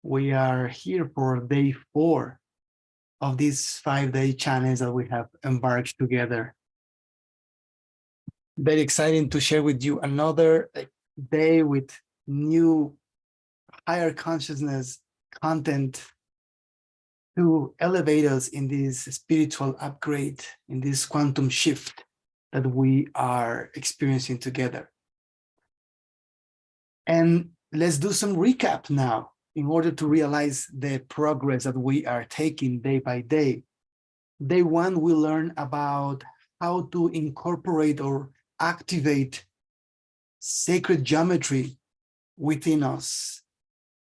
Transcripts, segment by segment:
We are here for day 4 of this 5-day challenge that we have embarked together. Very exciting to share with you another day with new higher consciousness content to elevate us in this spiritual upgrade, in this quantum shift that we are experiencing together. And let's do some recap now in order to realize the progress that we are taking day by day. Day 1, we learn about how to incorporate or activate sacred geometry within us,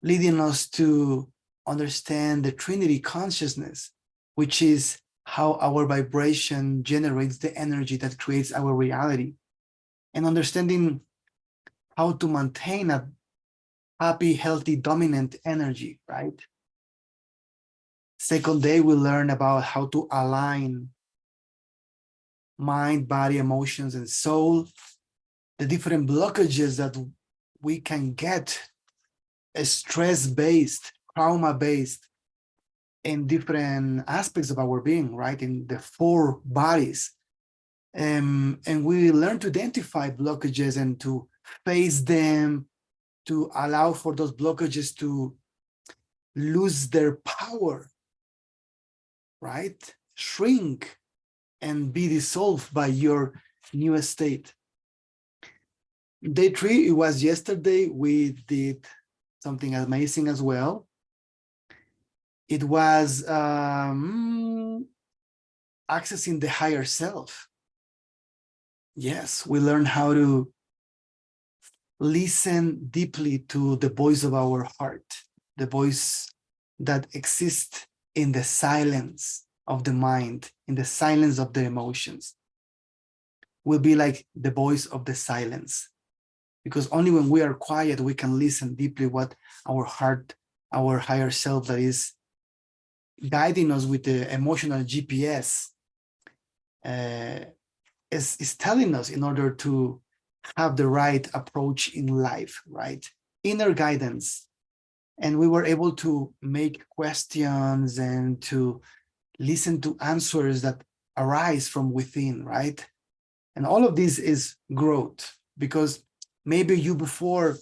leading us to understand the Trinity consciousness, which is how our vibration generates the energy that creates our reality, and understanding how to maintain a happy, healthy, dominant energy, right? Second day, we learn about how to align mind, body, emotions, and soul, the different blockages that we can get, stress-based, trauma-based, in different aspects of our being, right? In the 4 bodies. And we learn to identify blockages and to face them, to allow for those blockages to lose their power, right? Shrink and be dissolved by your new state. Day 3, it was yesterday, we did something amazing as well. It was accessing the higher self. Yes, we learned how to listen deeply to the voice of our heart, the voice that exists in the silence of the mind, in the silence of the emotions. Will be like the voice of the silence, because only when we are quiet, we can listen deeply what our heart, our higher self that is guiding us with the emotional GPS is telling us in order to have the right approach in life, right? Inner guidance. And we were able to make questions and to listen to answers that arise from within, right? And all of this is growth, because maybe you, before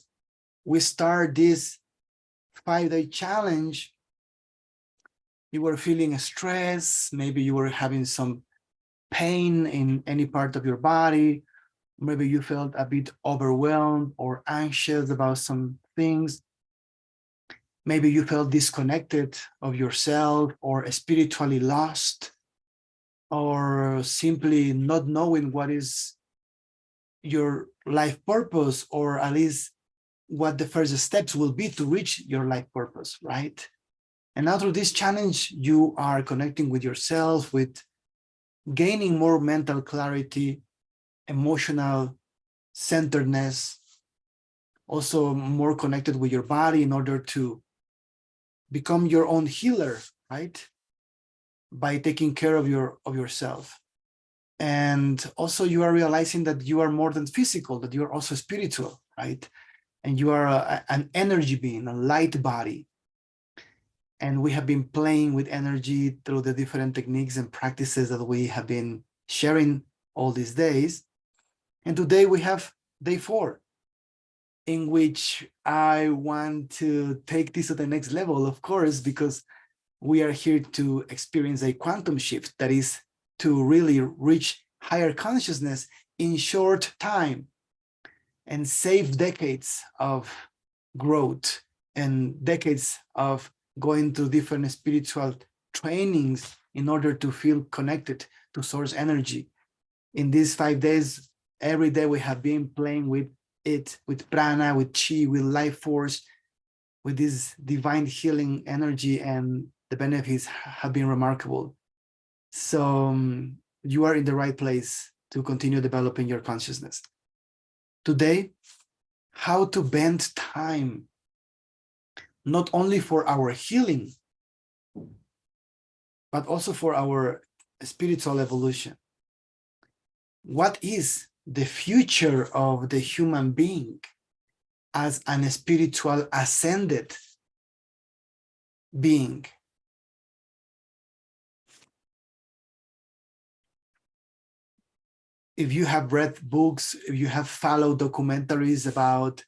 we start this 5-day challenge, you were feeling stress, maybe you were having some pain in any part of your body, maybe you felt a bit overwhelmed or anxious about some things. Maybe you felt disconnected of yourself or spiritually lost, or simply not knowing what is your life purpose, or at least what the first steps will be to reach your life purpose, right? And now through this challenge, you are connecting with yourself, with gaining more mental clarity, emotional centeredness, also more connected with your body in order to become your own healer, right? By taking care of yourself. And also you are realizing that you are more than physical, that you are also spiritual, right? And you are an energy being, a light body. And we have been playing with energy through the different techniques and practices that we have been sharing all these days. And today we have day 4, in which I want to take this to the next level, of course, because we are here to experience a quantum shift, that is to really reach higher consciousness in short time and save decades of growth and decades of going to different spiritual trainings in order to feel connected to source energy. In these 5 days, every day we have been playing with it, with prana, with chi, with life force, with this divine healing energy, and the benefits have been remarkable. So you are in the right place to continue developing your consciousness. Today, how to bend time, not only for our healing, but also for our spiritual evolution. What is the future of the human being as an spiritual ascended being. If you have read books, if you have followed documentaries about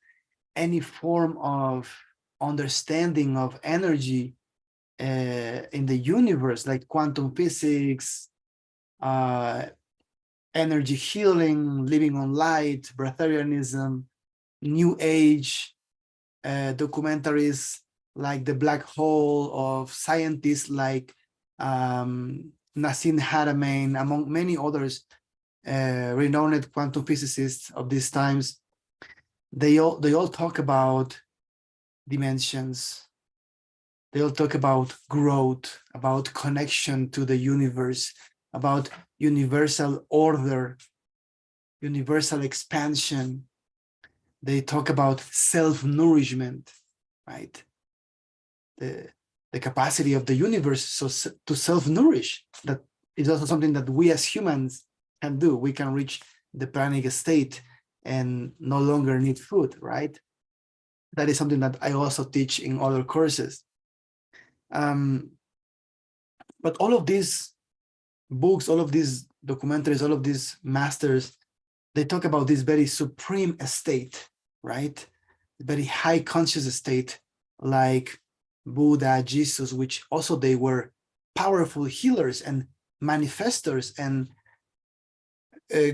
any form of understanding of energy in the universe, like quantum physics, energy healing, living on light, breatharianism, new age documentaries like The Black Hole of scientists like Nassim Haramein, among many others, renowned quantum physicists of these times, they all talk about dimensions. They all talk about growth, about connection to the universe, about universal order, universal expansion. They talk about self-nourishment, right? The capacity of the universe to self-nourish. That is also something that we as humans can do. We can reach the pranic state and no longer need food, right? That is something that I also teach in other courses. But all of these books, all of these documentaries, all of these masters, they talk about this very supreme state, right? Very high conscious state, like Buddha, Jesus, which also they were powerful healers and manifestors and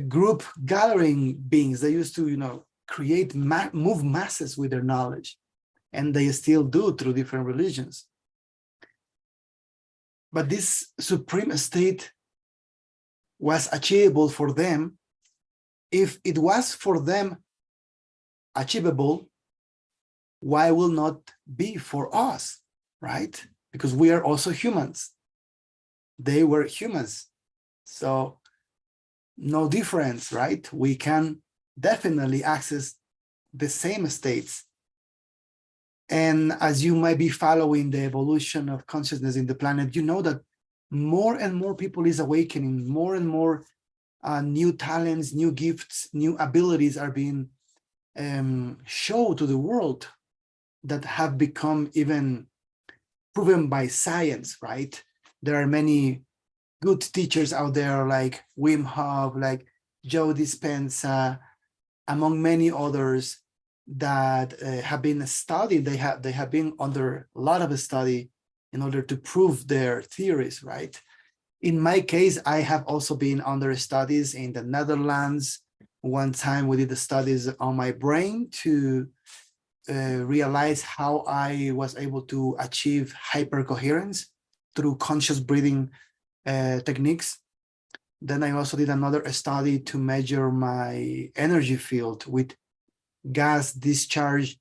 group gathering beings. They used to, create, move masses with their knowledge, and they still do through different religions. But this supreme state was achievable for them. If it was for them achievable, why will not be for us, right? Because we are also humans. They were humans. So no difference, right? We can definitely access the same states. And as you might be following the evolution of consciousness in the planet, you know that more and more people is awakening, more and more new talents, new gifts, new abilities are being shown to the world that have become even proven by science, right? There are many good teachers out there like Wim Hof, like Joe Dispenza, among many others that have been studied. They have been under a lot of study in order to prove their theories, right? In my case, I have also been under studies in the Netherlands. One time we did the studies on my brain to realize how I was able to achieve hypercoherence through conscious breathing techniques. Then I also did another study to measure my energy field with gas discharge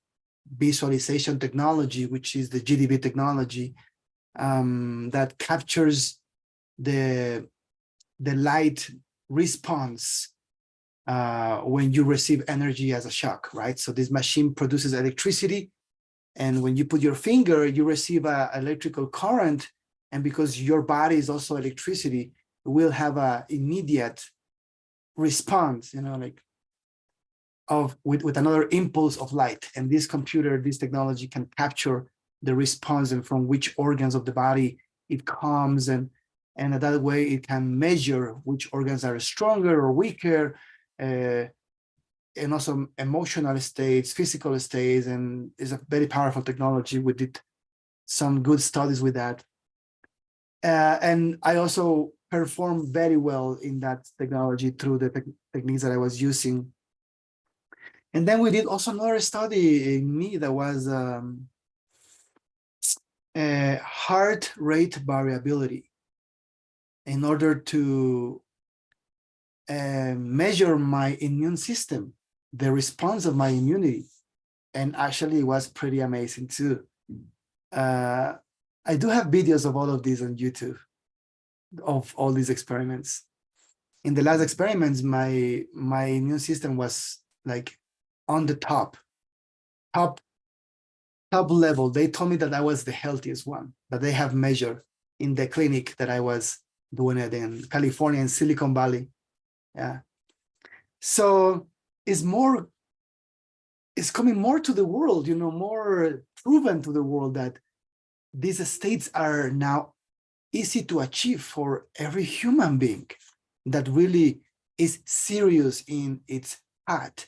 visualization technology, which is the GDV technology that captures the light response when you receive energy as a shock, right? So this machine produces electricity, and when you put your finger, you receive an electrical current, and because your body is also electricity, it will have an immediate response, like with another impulse of light. And this technology can capture the response and from which organs of the body it comes, and that way it can measure which organs are stronger or weaker, and also emotional states, physical states, and is a very powerful technology. We did some good studies with that. And I also performed very well in that technology through the techniques that I was using. And then we did also another study in me that was heart rate variability in order to measure my immune system, the response of my immunity. And actually it was pretty amazing too. I do have videos of all of these on YouTube, of all these experiments. In the last experiments, my immune system was like on the top level. They told me that I was the healthiest one that they have measured in the clinic that I was doing it in California, in Silicon Valley. Yeah. So it's coming more to the world, more proven to the world that these states are now easy to achieve for every human being that really is serious in its path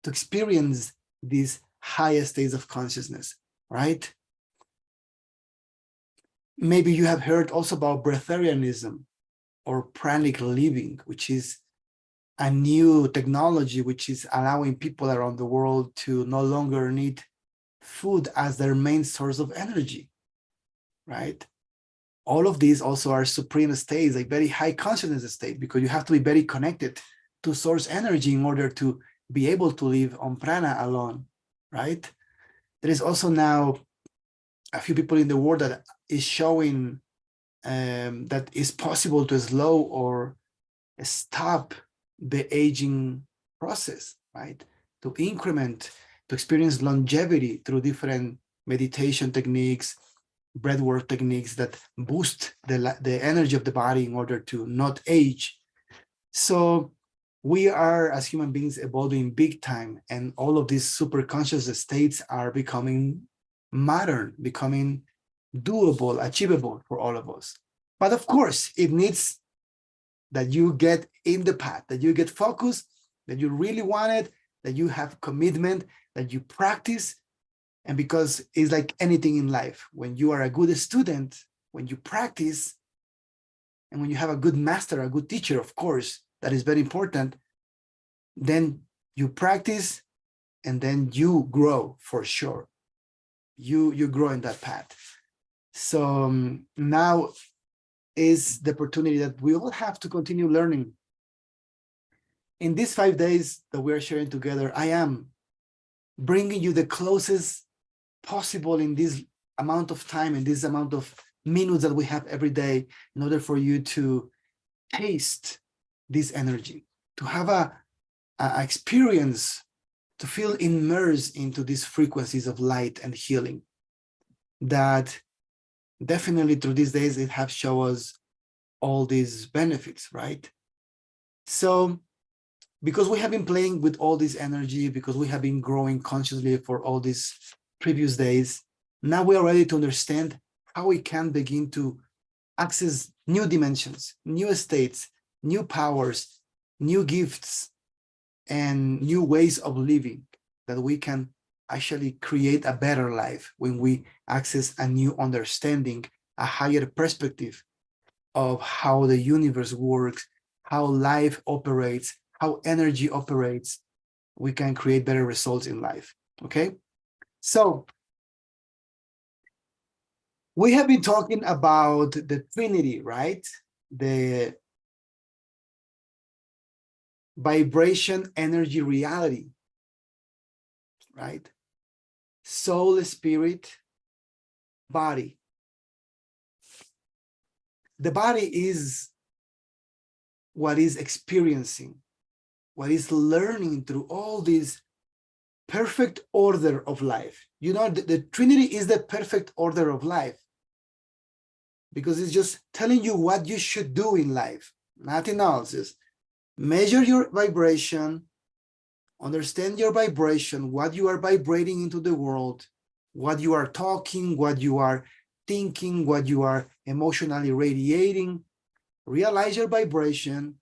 to experience these highest states of consciousness, right? Maybe you have heard also about breatharianism or pranic living, which is a new technology which is allowing people around the world to no longer need food as their main source of energy, right? All of these also are supreme states, like very high consciousness state, because you have to be very connected to source energy in order to be able to live on prana alone, right? There is also now a few people in the world that is showing that it's possible to slow or stop the aging process, right? To increment, to experience longevity through different meditation techniques, breathwork techniques that boost the energy of the body in order to not age. So we are, as human beings, evolving big time, and all of these super conscious states are becoming modern, becoming doable, achievable for all of us. But of course, it needs that you get in the path, that you get focused, that you really want it, that you have commitment, that you practice. And because it's like anything in life, when you are a good student, when you practice, and when you have a good master, a good teacher, of course, that is very important, then you practice and then you grow for sure. You grow in that path. So now is the opportunity that we all have to continue learning. In these 5 days that we are sharing together, I am bringing you the closest possible in this amount of time, in this amount of minutes that we have every day, in order for you to taste this energy, to have a experience, to feel immersed into these frequencies of light and healing that definitely through these days it have shown us all these benefits, right? So because we have been playing with all this energy, because we have been growing consciously for all these previous days, now we are ready to understand how we can begin to access new dimensions, new states, new powers, new gifts, and new ways of living, that we can actually create a better life when we access a new understanding, a higher perspective of how the universe works, how life operates, how energy operates. We can create better results in life, okay? So we have been talking about the Trinity, right? The vibration, energy, reality, right? Soul, spirit, body. The body is what is experiencing, what is learning through all this perfect order of life. You know, the Trinity is the perfect order of life, because it's just telling you what you should do in life, nothing else. Is measure your vibration, understand your vibration, what you are vibrating into the world, what you are talking, what you are thinking, what you are emotionally radiating. Realize your vibration.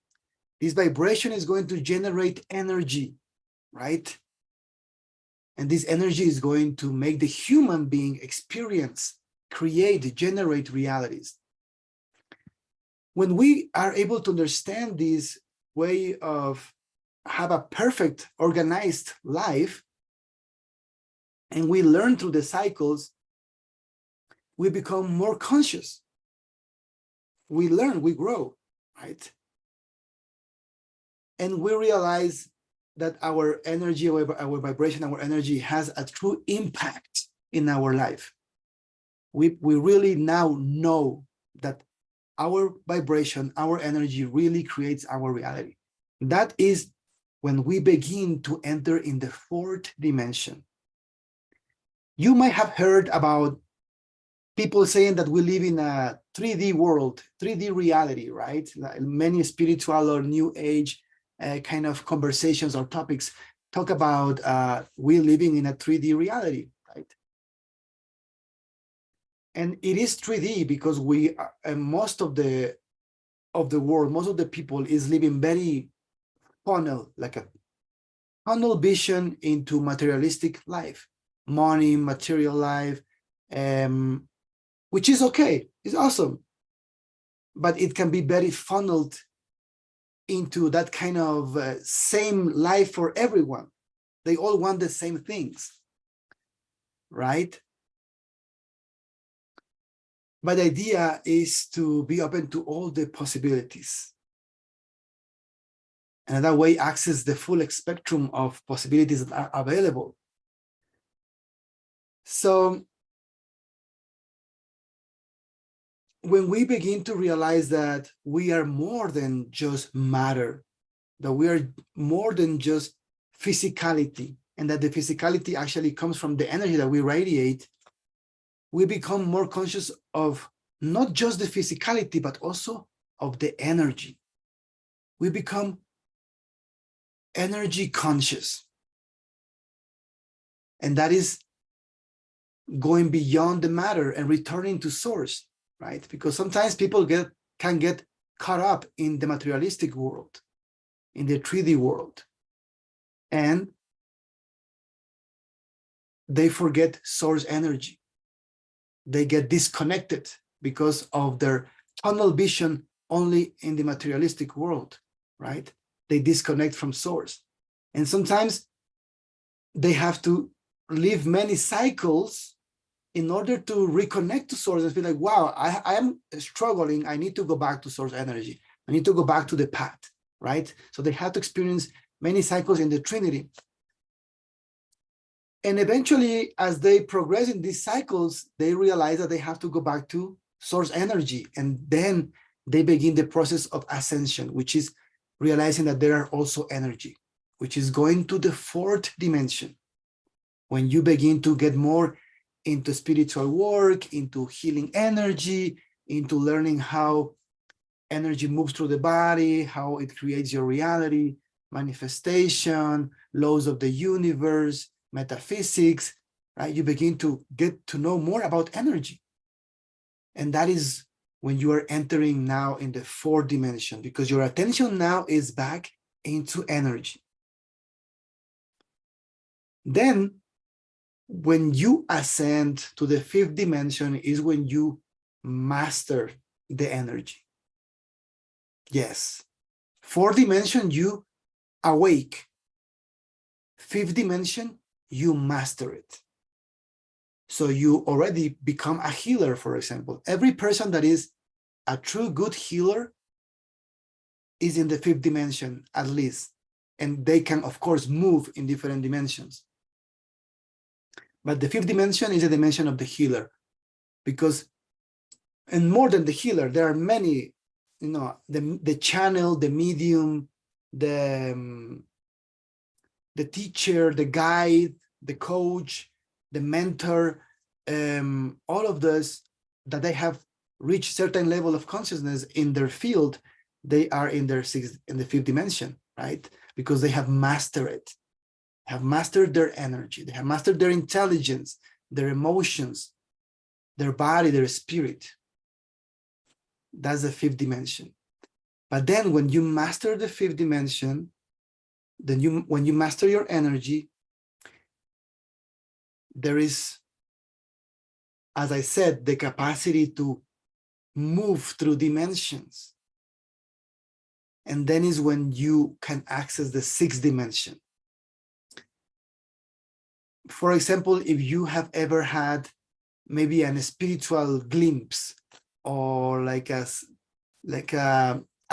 This vibration is going to generate energy, right? And this energy is going to make the human being experience, create, generate realities. When we are able to understand this way of have a perfect organized life, and we learn through the cycles, we become more conscious. We learn, we grow, right? And we realize that our energy, our vibration, our energy has a true impact in our life. We really now know that our vibration, our energy really creates our reality. That is when we begin to enter in the fourth dimension. You might have heard about people saying that we live in a 3D world, 3D reality, right? Many spiritual or new age kind of conversations or topics talk about we living in a 3D reality, right? And it is 3D because we most of the world, most of the people is living very funnel, like a tunnel vision into materialistic life, money, material life, which is okay, it's awesome, but it can be very funneled into that kind of same life for everyone. They all want the same things, right? But the idea is to be open to all the possibilities. And that way access the full spectrum of possibilities that are available. So when we begin to realize that we are more than just matter, that we are more than just physicality, and that the physicality actually comes from the energy that we radiate, we become more conscious of not just the physicality, but also of the energy. We become energy conscious. And that is going beyond the matter and returning to source, right? Because sometimes people can get caught up in the materialistic world, in the 3D world, and they forget source energy. They get disconnected because of their tunnel vision only in the materialistic world, right? They disconnect from source. And sometimes they have to live many cycles in order to reconnect to source and feel like, wow, I am struggling. I need to go back to source energy. I need to go back to the path, right? So they have to experience many cycles in the Trinity. And eventually, as they progress in these cycles, they realize that they have to go back to source energy. And then they begin the process of ascension, which is realizing that there are also energy, which is going to the fourth dimension. When you begin to get more into spiritual work, into healing energy, into learning how energy moves through the body, how it creates your reality, manifestation, laws of the universe, metaphysics, right? You begin to get to know more about energy. And that is when you are entering now in the fourth dimension, because your attention now is back into energy. Then when you ascend to the fifth dimension is when you master the energy. Yes. Fourth dimension, you awake. Fifth dimension, you master it. So you already become a healer, for example. Every person that is a true good healer is in the fifth dimension, at least. And they can, of course, move in different dimensions. But the fifth dimension is a dimension of the healer, because, and more than the healer, there are many, the channel, the medium, the teacher, the guide, the coach, the mentor, all of those that they have reached certain level of consciousness in their field, they are in the fifth dimension, right? Because they have mastered it, have mastered their energy, they have mastered their intelligence, their emotions, their body, their spirit. That's the fifth dimension. But then when you master the fifth dimension, then when you master your energy, there is, as I said, the capacity to move through dimensions. And then is when you can access the sixth dimension. For example, if you have ever had maybe an spiritual glimpse, or like a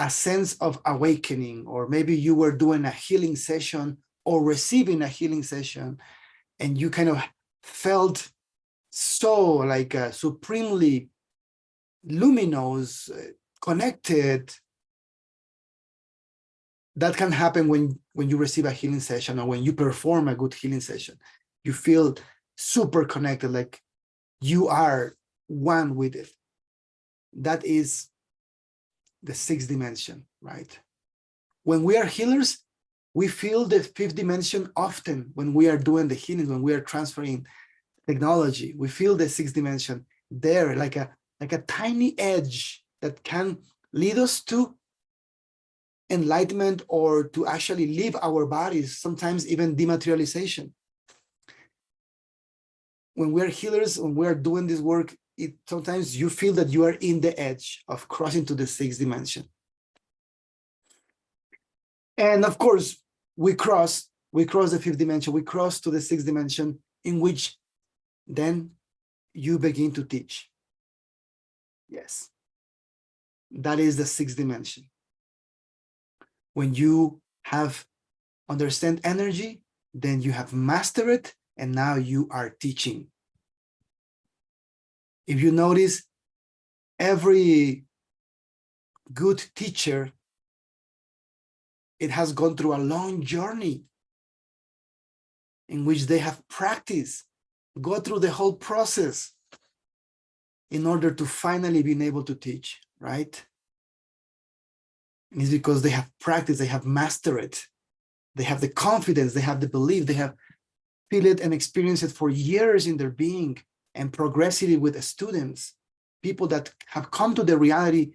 sense of awakening, or maybe you were doing a healing session or receiving a healing session, and you kind of felt so like supremely luminous, connected. That can happen when you receive a healing session, or when you perform a good healing session. You feel super connected, like you are one with it. That is the sixth dimension, right? When we are healers, we feel the fifth dimension often when we are doing the healing, when we are transferring technology. We feel the sixth dimension, there, like a tiny edge that can lead us to enlightenment or to actually leave our bodies, sometimes even dematerialization. When we're healers, when we're doing this work, sometimes you feel that you are in the edge of crossing to the sixth dimension. And of course, we cross the fifth dimension, we cross to the sixth dimension, in which then you begin to teach. Yes, that is the sixth dimension. When you have understand energy, then you have mastered it, and now you are teaching. If you notice, every good teacher, it has gone through a long journey in which they have practiced, go through the whole process in order to finally be able to teach, right? And it's because they have practiced, they have mastered it. They have the confidence, they have the belief, they have feel it and experienced it for years in their being, and progressively with the students, people that have come to the reality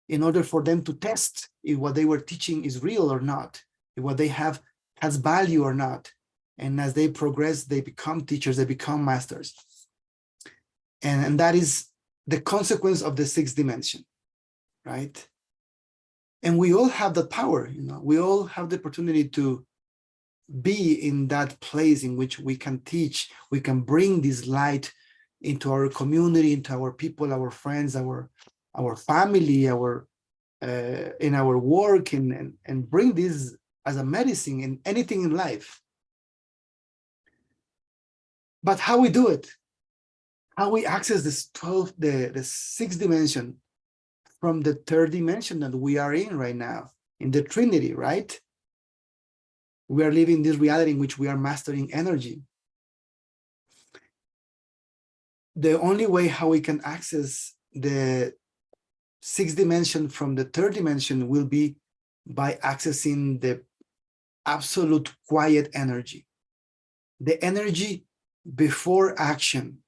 in order for them to test if what they were teaching is real or not, if what they have has value or not. And as they progress, they become teachers, they become masters. And that is the consequence of the sixth dimension, right? And we all have that power, we all have the opportunity to be in that place in which we can teach, we can bring this light into our community, into our people, our friends, our family, in our work, and bring this as a medicine in anything in life. But how we do it, how we access the sixth dimension from the third dimension that we are in right now, in the Trinity, right? We are living this reality in which we are mastering energy. The only way how we can access the sixth dimension from the third dimension will be by accessing the absolute quiet energy, the energy before action.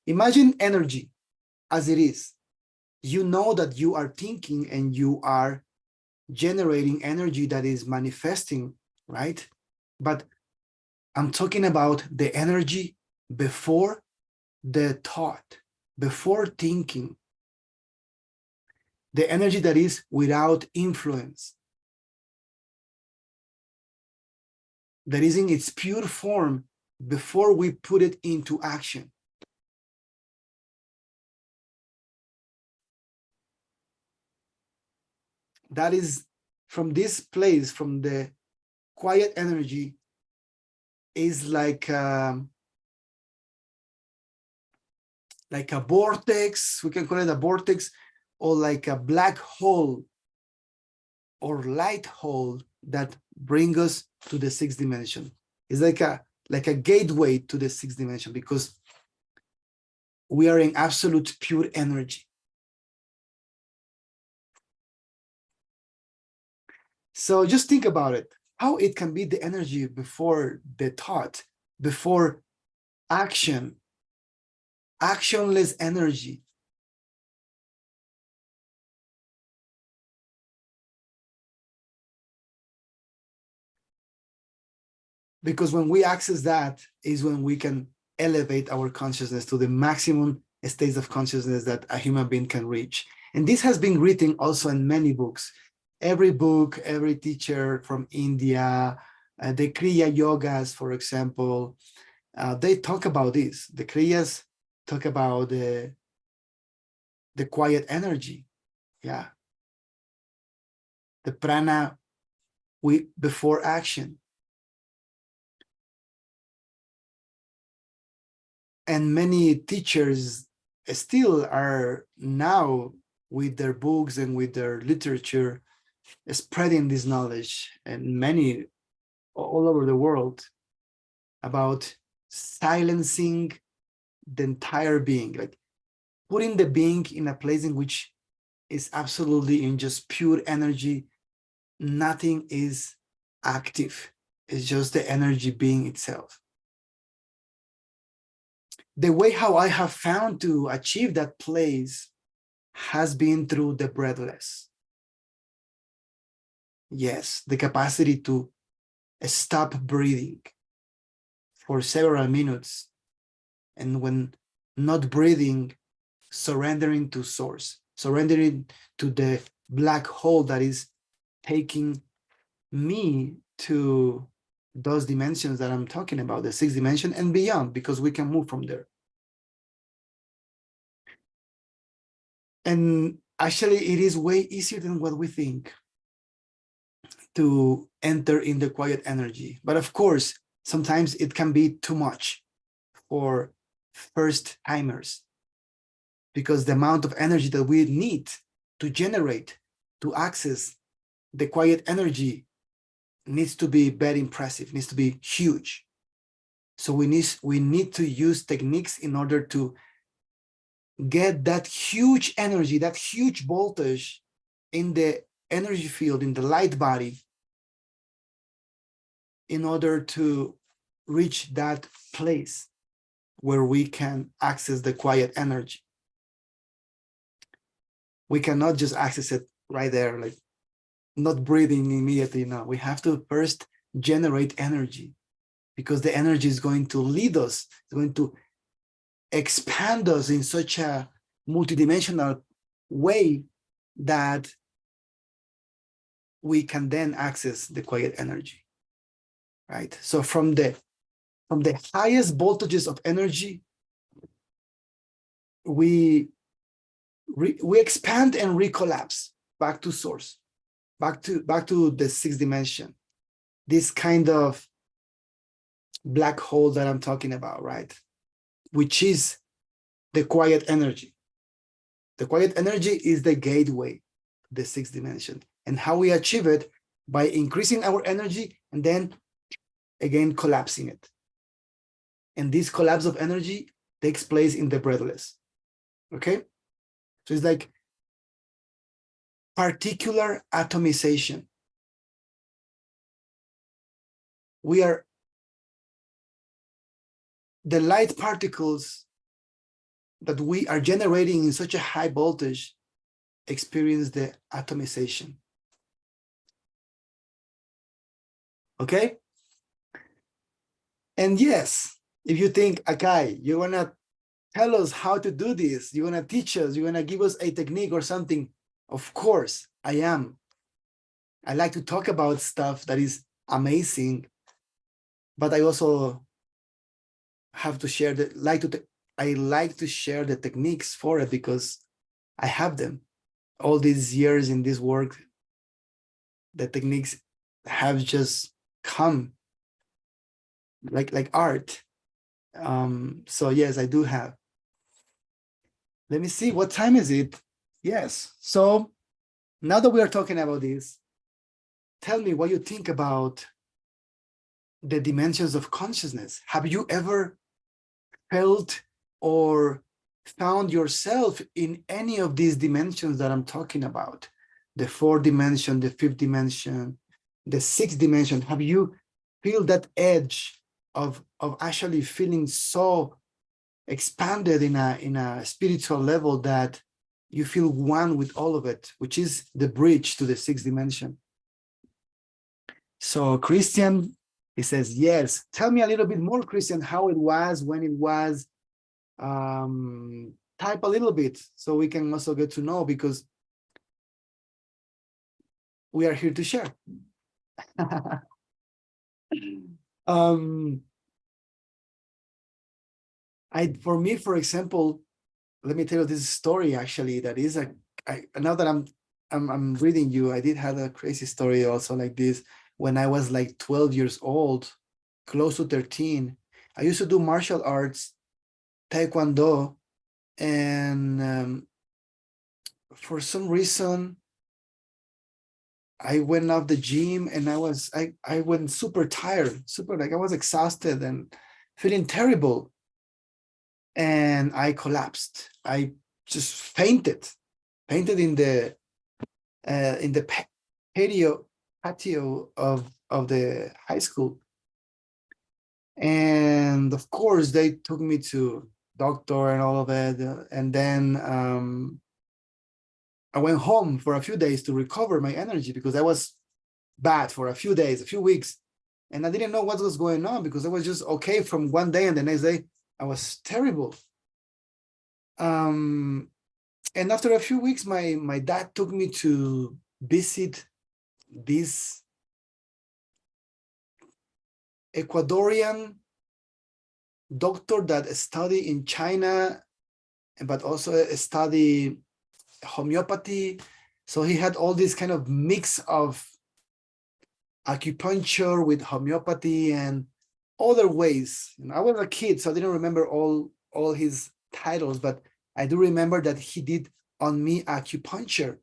Imagine energy as it is. You know that you are thinking and you are generating energy that is manifesting, right? But I'm talking about the energy before the thought, before thinking, the energy that is without influence, that is in its pure form before we put it into action. That is from this place, from the quiet energy, is like a vortex, we can call it a vortex, or like a black hole or light hole that bring us to the sixth dimension. It's like a gateway to the sixth dimension, because we are in absolute pure energy. So just think about it, how it can be the energy before the thought, before action, actionless energy. Because when we access that is when we can elevate our consciousness to the maximum states of consciousness that a human being can reach. And this has been written also in many books. Every book, every teacher from India, the Kriya Yogas, for example, they talk about this. The Kriyas talk about the quiet energy. Yeah. The prana before action. And many teachers still are now, with their books and with their literature, spreading this knowledge, and many all over the world, about silencing the entire being, like putting the being in a place in which is absolutely in just pure energy. Nothing is active. It's just the energy being itself. the way how I have found to achieve that place has been through the breathless. Yes, the capacity to stop breathing for several minutes, and when not breathing, surrendering to source, surrendering to the black hole that is taking me to those dimensions that I'm talking about, the sixth dimension and beyond, because we can move from there. And actually, it is way easier than what we think to enter in the quiet energy. But of course, sometimes it can be too much for first timers, because the amount of energy that we need to generate to access the quiet energy needs to be very impressive, needs to be huge. So we need to use techniques in order to get that huge energy, that huge voltage in the energy field, in the light body, in order to reach that place where we can access the quiet energy. We cannot just access it right there, like not breathing immediately. No, we have to first generate energy, because the energy is going to lead us, it's going to expand us in such a multidimensional way that we can then access the quiet energy, right? So from the highest voltages of energy, we expand and recollapse back to source, back to the sixth dimension, this kind of black hole that I'm talking about, right? Which is the quiet energy. The quiet energy is the gateway to the sixth dimension. And how we achieve it? By increasing our energy and then again collapsing it. And this collapse of energy takes place in the breathless. Okay? So it's like particular atomization. We are the light particles that we are generating in such a high voltage experience the atomization. Okay? And yes, if you think, Akahi, you want to tell us how to do this, you want to teach us, you want to give us a technique or something, of course, I am. I like to talk about stuff that is amazing, but I also have to share I like to share the techniques for it, because I have them. All these years in this work, the techniques have just come like art. So yes, I do have. Let me see, what time is it? Yes. So now that we are talking about this, tell me what you think about the dimensions of consciousness. Have you ever felt or found yourself in any of these dimensions that I'm talking about? The fourth dimension, the fifth dimension, the sixth dimension. Have you feel that edge of actually feeling so expanded in a spiritual level that you feel one with all of it, which is the bridge to the sixth dimension? So Christian, he says, yes. Tell me a little bit more, Christian, how it was, when it was. Type a little bit so we can also get to know, because we are here to share. For me, for example, let me tell you this story. Actually, that is now that I'm reading you, I did have a crazy story also like this. When I was like 12 years old, close to 13, I used to do martial arts, taekwondo, and for some reason I went off the gym, and I went super tired, I was exhausted and feeling terrible, and I collapsed. I just fainted in the patio of the high school. And of course they took me to doctor and all of it. And then I went home for a few days to recover my energy because I was bad for a few days, a few weeks. And I didn't know what was going on because I was just okay from one day, and the next day I was terrible. And after a few weeks, my dad took me to visit this Ecuadorian doctor that studied in China, but also study homeopathy. So he had all this kind of mix of acupuncture with homeopathy and other ways. I was a kid, so I didn't remember all his titles, but I do remember that he did on me acupuncture.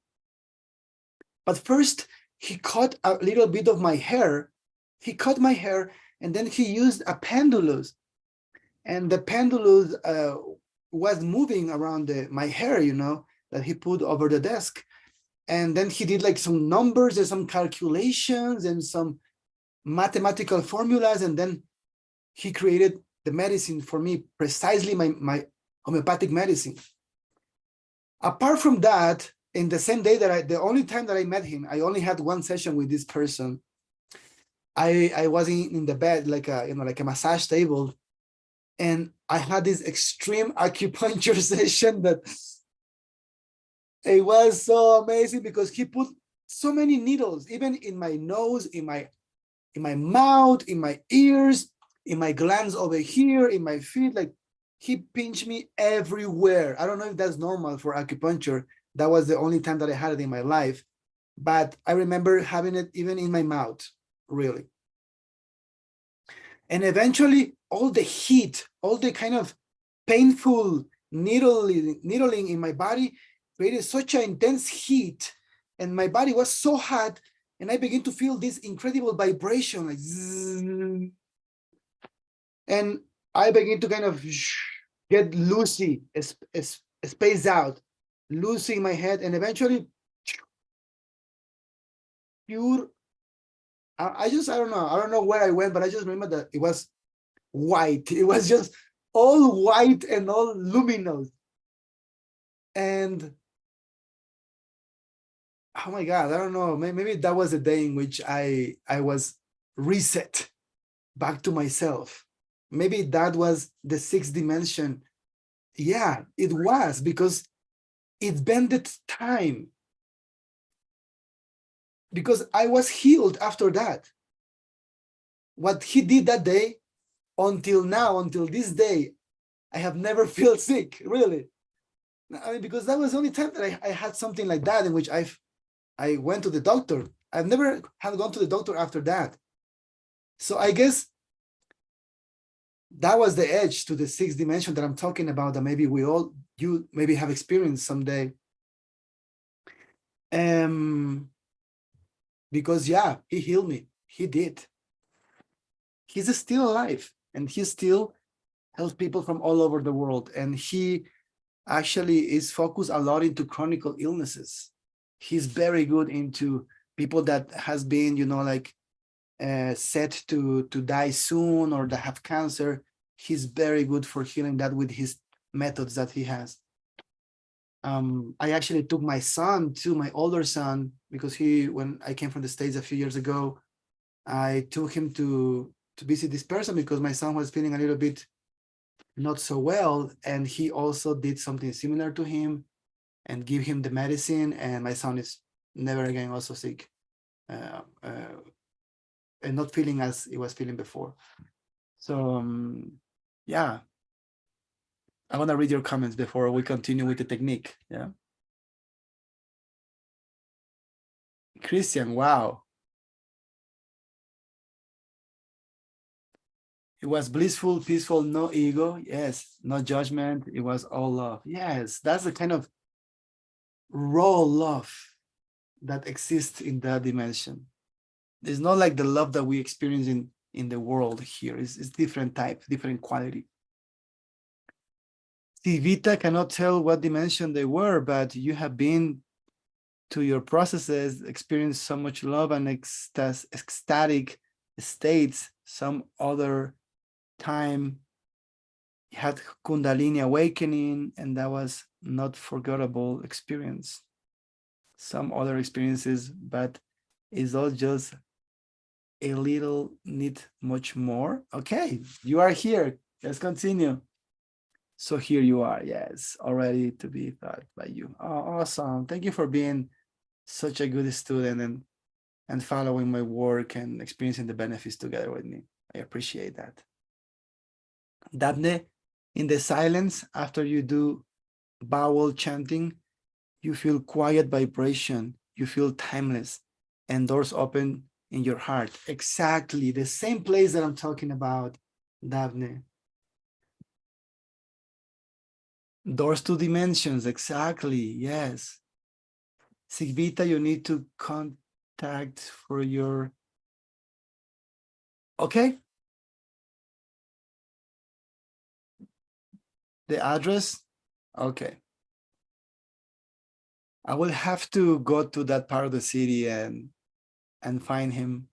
But first, he cut a little bit of my hair. He cut my hair, and then he used a pendulum. And the pendulum was moving around my hair, that he put over the desk. And then he did like some numbers and some calculations and some mathematical formulas. And then he created the medicine for me, precisely my homeopathic medicine. Apart from that, in the same day the only time that I met him, I only had one session with this person. I was in the bed, like a massage table. And I had this extreme acupuncture session that it was so amazing because he put so many needles, even in my nose, in my mouth, in my ears, in my glands over here, in my feet. Like, he pinched me everywhere. I don't know if that's normal for acupuncture. That was the only time that I had it in my life. But I remember having it even in my mouth, really. And eventually, all the heat, all the kind of painful needling in my body created such an intense heat, and my body was so hot, and I began to feel this incredible vibration, like zzz, and I began to kind of get loosey, space out, losing my head, and eventually pure. I don't know where I went, but I just remember that it was white. It was just all white and all luminous. And oh my God, I don't know. Maybe that was the day in which I was reset back to myself. Maybe that was the sixth dimension. Yeah, it was, because it bended time. Because I was healed after that. What he did that day, until now, until this day, I have never felt sick, really. I mean, because that was the only time that I had something like that, in which I went to the doctor. I've never had gone to the doctor after that. So I guess that was the edge to the sixth dimension that I'm talking about, that maybe you maybe have experienced someday. Because yeah, he healed me. He did. He's still alive, and he still helps people from all over the world. And he actually is focused a lot into chronic illnesses. He's very good into people that has been, set to die soon, or that have cancer. He's very good for healing that with his methods that he has. I actually took my son to my older son, because when I came from the States a few years ago, I took him to visit this person because my son was feeling a little bit not so well, and he also did something similar to him and give him the medicine, and my son is never again also sick, and not feeling as he was feeling before. So yeah, I want to read your comments before we continue with the technique. Yeah, Christian, wow. It was blissful, peaceful, no ego. Yes, no judgment. It was all love. Yes, that's the kind of raw love that exists in that dimension. It's not like the love that we experience in the world here. It's different type, different quality. Tivita cannot tell what dimension they were, but you have been to your processes, experienced so much love and ecstatic states some other time had Kundalini awakening, and that was not forgettable experience. Some other experiences, but it's all just a little need much more. Okay, you are here. Let's continue. So here you are, yes, already to be taught by you. Oh, awesome. Thank you for being such a good student and following my work and experiencing the benefits together with me. I appreciate that. Daphne, in the silence, after you do vowel chanting, you feel quiet vibration, you feel timeless, and doors open in your heart. Exactly the same place that I'm talking about, Daphne. Doors to dimensions, exactly, yes. Sigvita, you need to contact for your, okay, the address, okay. I will have to go to that part of the city and find him.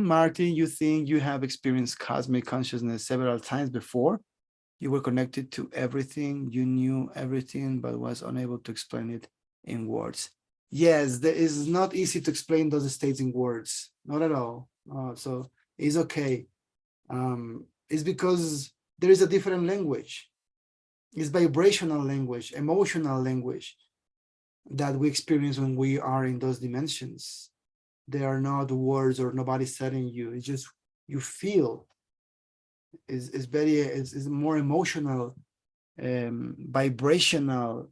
Martin, you think you have experienced cosmic consciousness several times before? You were connected to everything, you knew everything, but was unable to explain it in words. Yes, it is not easy to explain those states in words, not at all. So it's okay. It's because there is a different language. It's vibrational language, emotional language that we experience when we are in those dimensions. They are not words or nobody's telling you. It's just you feel. It's more emotional, vibrational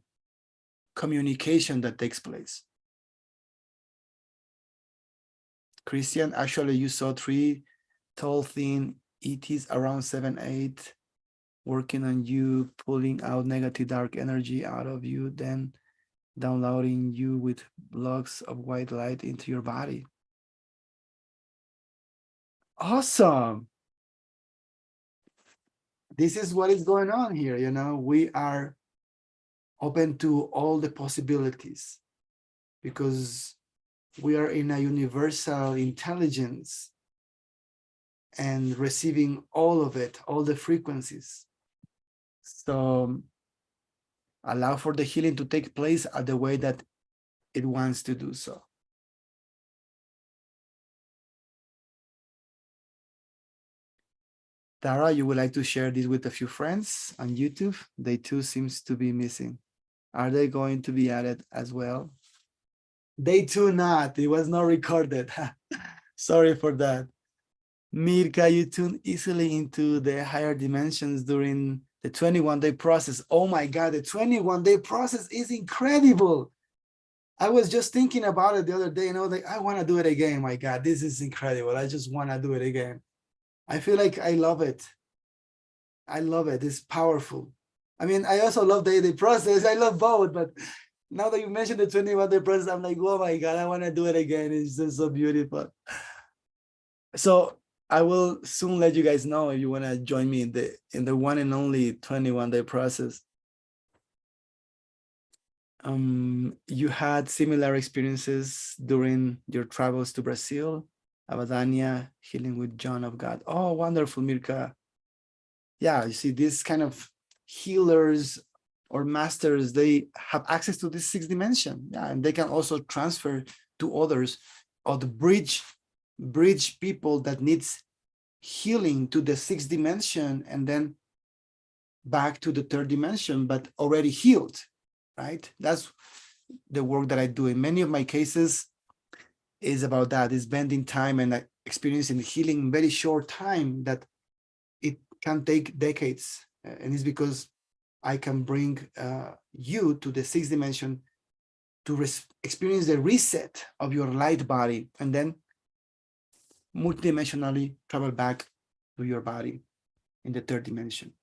communication that takes place. Christian, actually, you saw 3 tall, thin ETs around 7, 8, working on you, pulling out negative dark energy out of you, then downloading you with blocks of white light into your body. Awesome. This is what is going on here. You know, we are open to all the possibilities because we are in a universal intelligence and receiving all of it, all the frequencies. So allow for the healing to take place at the way that it wants to do so. Tara, you would like to share this with a few friends on YouTube? They too seems to be missing. Are they going to be added as well? They too not. It was not recorded. Sorry for that. Mirka, you tune easily into the higher dimensions during the 21-day process. Oh my God, the 21-day process is incredible. I was just thinking about it the other day and I was like, I want to do it again. My God, this is incredible. I just want to do it again. I feel like I love it. I love it. It's powerful. I mean, I also love the daily process. I love both, but now that you mentioned the 21-day process, I'm like, oh my God, I want to do it again. It's just so beautiful. So I will soon let you guys know if you want to join me in the one and only 21-day process. You had similar experiences during your travels to Brazil, Abadania, healing with John of God. Oh, wonderful, Mirka. Yeah, you see, these kind of healers or masters, they have access to this 6th dimension. Yeah, and they can also transfer to others or the bridge people that needs healing to the 6th dimension and then back to the 3rd dimension, but already healed, right? That's the work that I do. In many of my cases is about that, is bending time and experiencing healing in very short time that it can take decades. And it's because I can bring you to the 6th dimension to experience the reset of your light body and then multidimensionally travel back to your body in the 3rd dimension.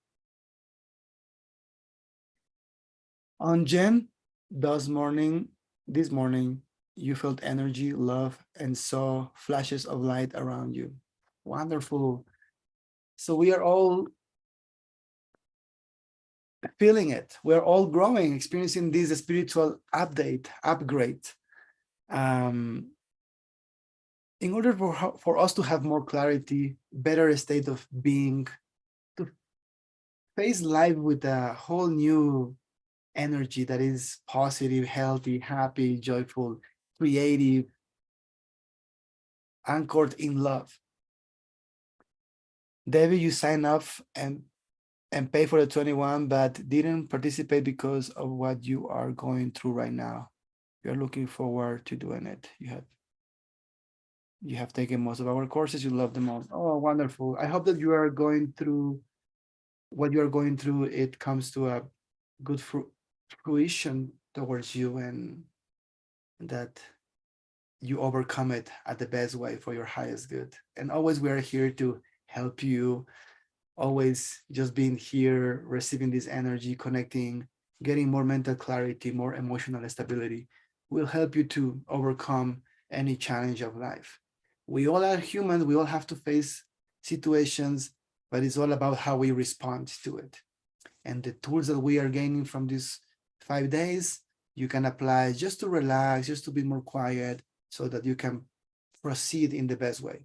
On Jen, this morning, you felt energy, love, and saw flashes of light around you. Wonderful. So we are all feeling it. We're all growing, experiencing this spiritual upgrade. in order for us to have more clarity, better state of being, to face life with a whole new energy that is positive, healthy, happy, joyful, creative, anchored in love. David, you sign up and pay for the 21, but didn't participate because of what you are going through right now. You're looking forward to doing it. You have taken most of our courses. You love them all. Oh, wonderful. I hope that you are going through what you are going through. It comes to a good fruition towards you, and that you overcome it at the best way for your highest good. And always we are here to help you, always just being here, receiving this energy, connecting, getting more mental clarity, more emotional stability will help you to overcome any challenge of life. We all are humans, we all have to face situations, but it's all about how we respond to it. And the tools that we are gaining from these 5 days, you can apply just to relax, just to be more quiet, so that you can proceed in the best way.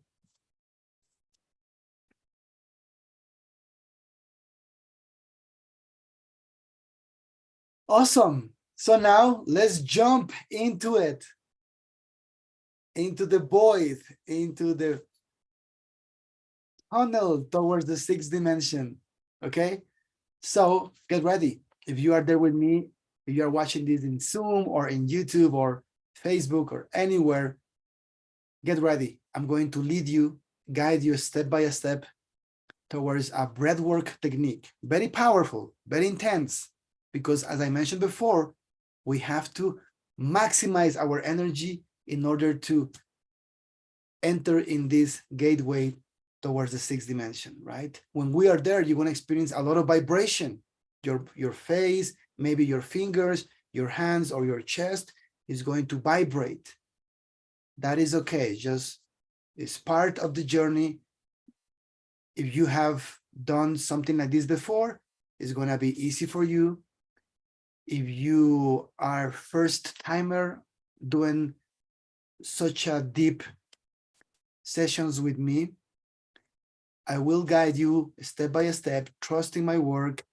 Awesome. So now let's jump into it, into the void, into the tunnel towards the sixth dimension. Okay. So get ready. If you are there with me, if you are watching this in Zoom or in YouTube or Facebook or anywhere, get ready. I'm going to lead you, guide you step by step towards a breathwork technique. Very powerful, very intense, because as I mentioned before, we have to maximize our energy in order to enter in this gateway towards the sixth dimension, right? When we are there, you're going to experience a lot of vibration. Your face, maybe your fingers, your hands, or your chest is going to vibrate. That is okay. Just it's part of the journey. If you have done something like this before, it's going to be easy for you. If you are first timer doing such a deep sessions with me, I will guide you step by step, trusting my work.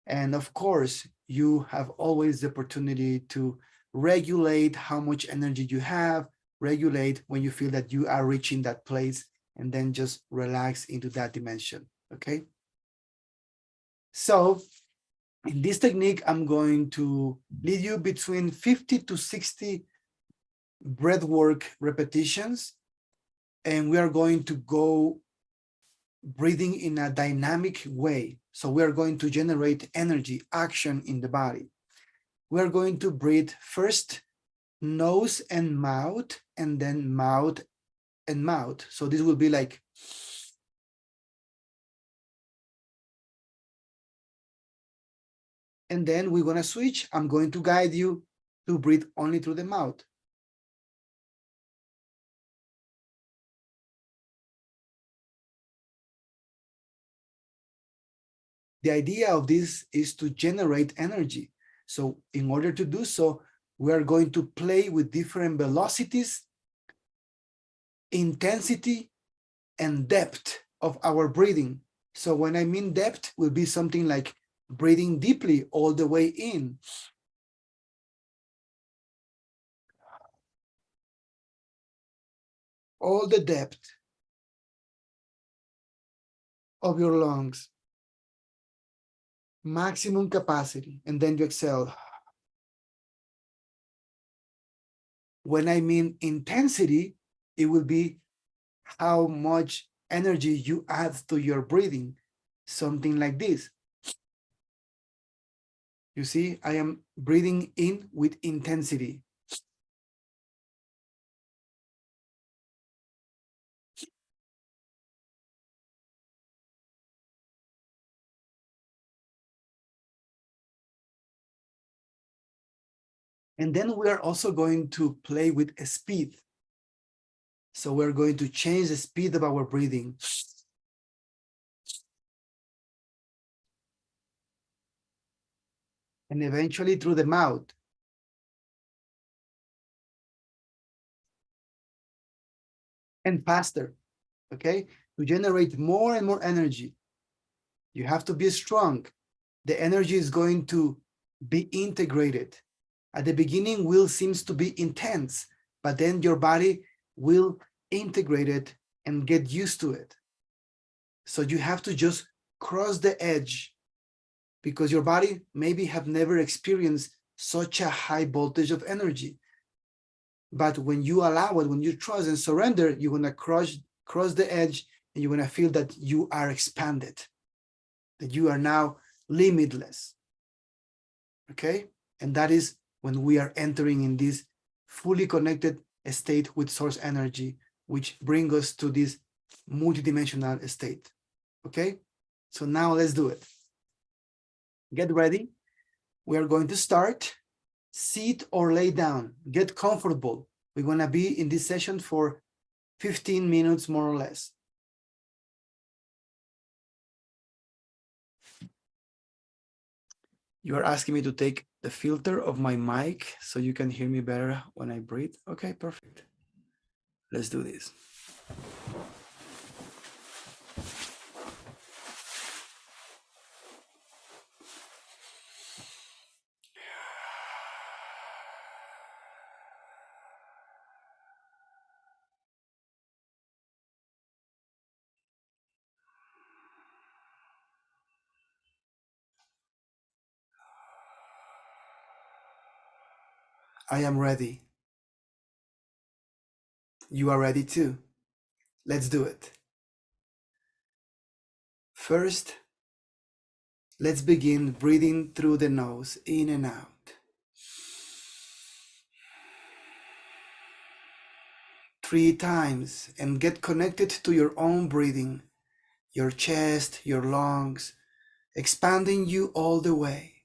And of course, you have always the opportunity to regulate how much energy you have, regulate when you feel that you are reaching that place, and then just relax into that dimension, okay? So in this technique, I'm going to lead you between 50 to 60 breathwork repetitions, and we are going to go breathing in a dynamic way. So we are going to generate energy, action in the body. We are going to breathe first nose and mouth, and then mouth and mouth. So this will be like, and then we're going to switch. I'm going to guide you to breathe only through the mouth. The idea of this is to generate energy. So in order to do so, we are going to play with different velocities, intensity, and depth of our breathing. So when I mean depth, will be something like breathing deeply all the way in. All the depth of your lungs, maximum capacity, and then you exhale. When I mean intensity, it will be how much energy you add to your breathing, something like this. You see, I am breathing in with intensity. And then we are also going to play with a speed. So we're going to change the speed of our breathing. And eventually through the mouth. and faster, okay? To generate more and more energy, you have to be strong. The energy is going to be integrated. At the beginning, will seems to be intense, but then your body will integrate it and get used to it. So you have to just cross the edge, because your body maybe have never experienced such a high voltage of energy. But when you allow it, when you trust and surrender, you're gonna cross the edge, and you're gonna feel that you are expanded, that you are now limitless. Okay? And that is when we are entering in this fully connected state with source energy, which brings us to this multidimensional state. Okay? So now let's do it. Get ready. We are going to start. Sit or lay down. Get comfortable. We're going to be in this session for 15 minutes, more or less. You are asking me to take the filter of my mic so you can hear me better when I breathe. Okay, perfect. Let's do this. I am ready. You are ready too. Let's do it. First, let's begin breathing through the nose, in and out. 3 times, and get connected to your own breathing, your chest, your lungs, expanding you all the way.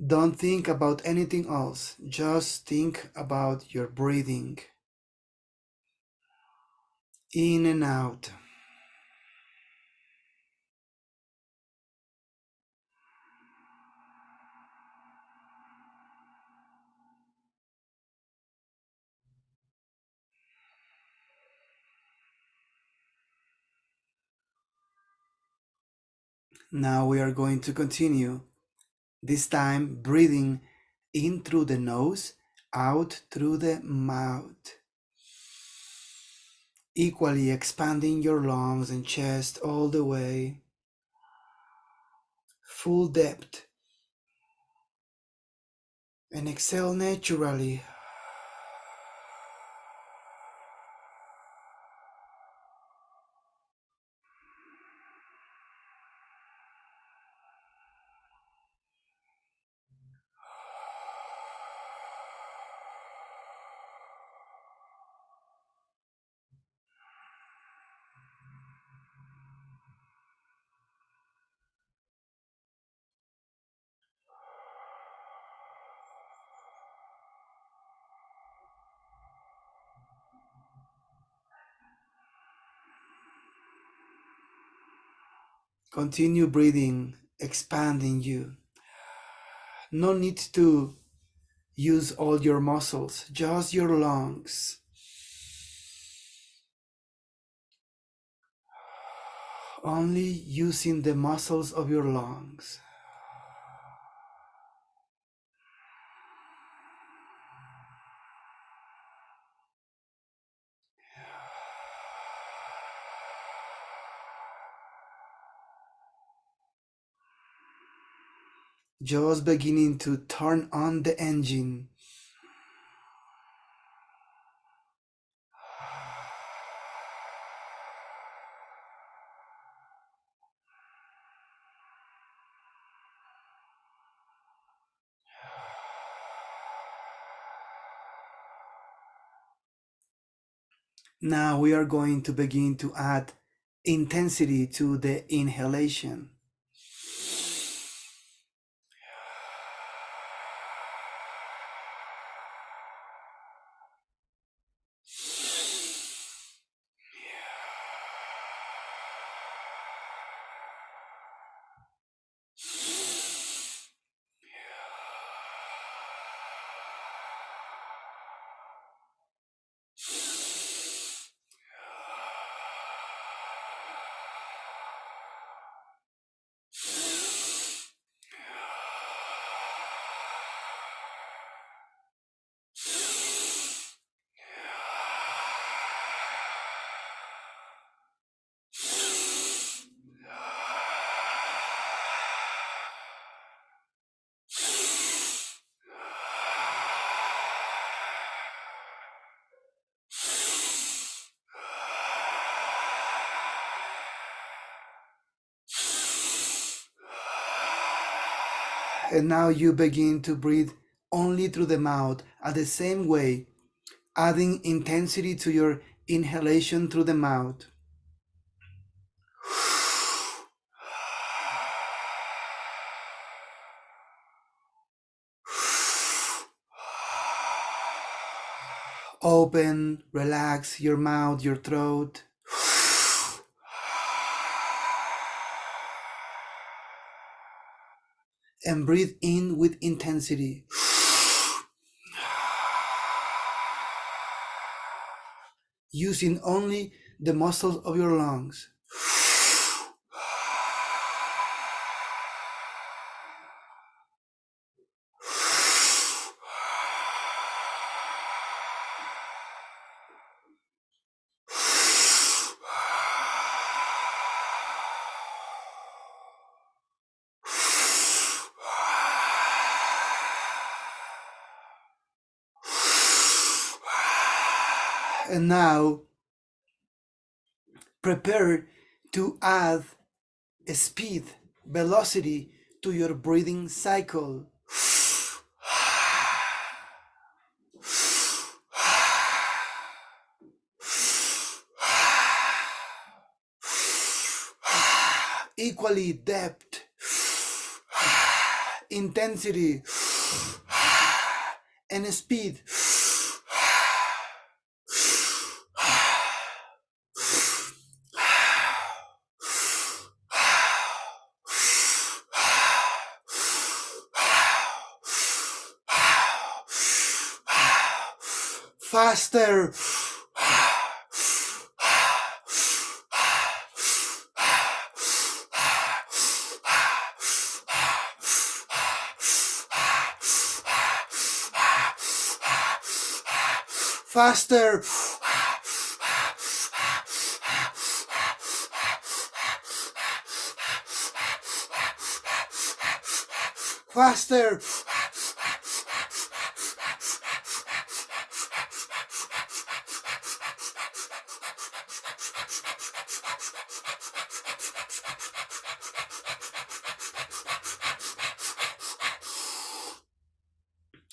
Don't think about anything else. Just think about your breathing. In and out. Now we are going to continue. This time breathing in through the nose, out through the mouth. Equally expanding your lungs and chest all the way. Full depth. And exhale naturally. Continue breathing, expanding you. No need to use all your muscles, just your lungs. Only using the muscles of your lungs. Just beginning to turn on the engine. Now we are going to begin to add intensity to the inhalation. And now you begin to breathe only through the mouth at the same way, adding intensity to your inhalation through the mouth. Open, relax your mouth, your throat. And breathe in with intensity. Using only the muscles of your lungs. And now, prepare to add speed, velocity to your breathing cycle. Equally depth, intensity, and speed. Faster. Faster. Faster.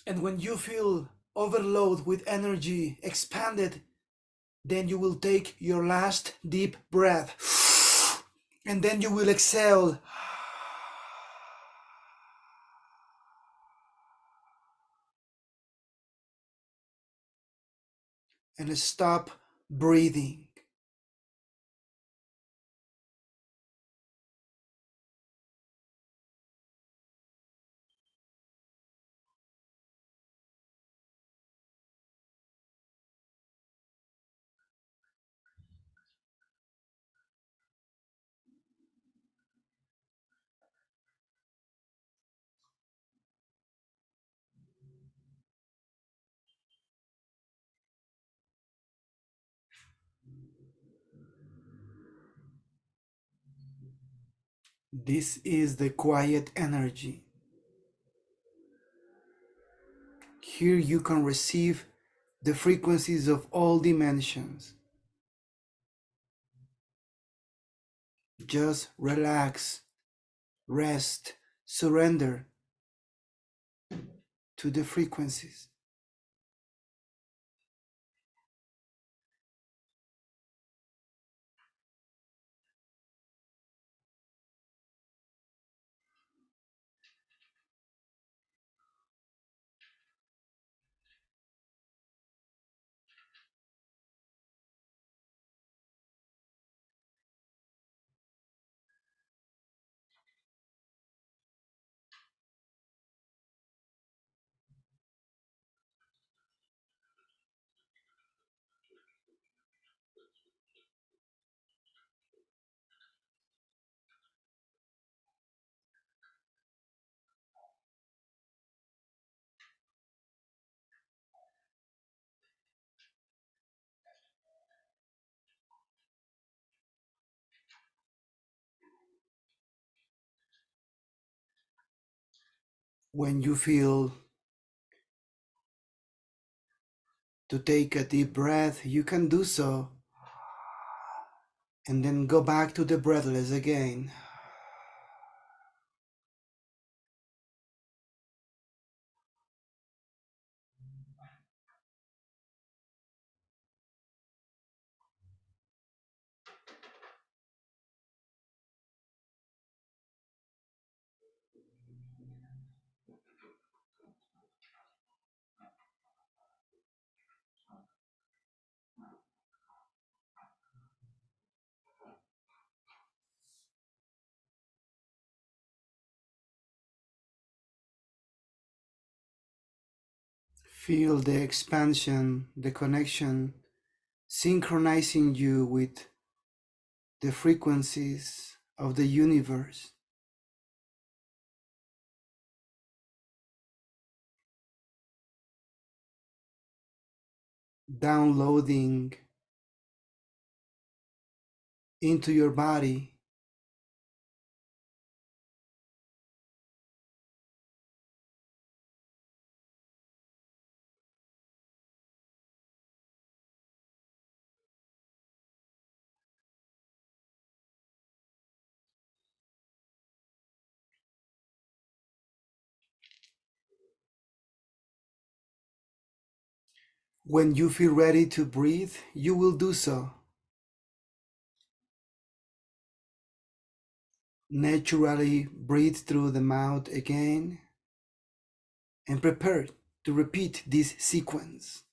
And when you feel overload with energy expanded, then you will take your last deep breath. And then you will exhale. And stop breathing. This is the quiet energy. Here you can receive the frequencies of all dimensions. Just relax, rest, surrender to the frequencies. When you feel to take a deep breath, you can do so. And then go back to the breathless again. Feel the expansion, the connection, synchronizing you with the frequencies of the universe. Downloading into your body when you feel ready to breathe, you will do so. Naturally breathe through the mouth again and prepare to repeat this sequence.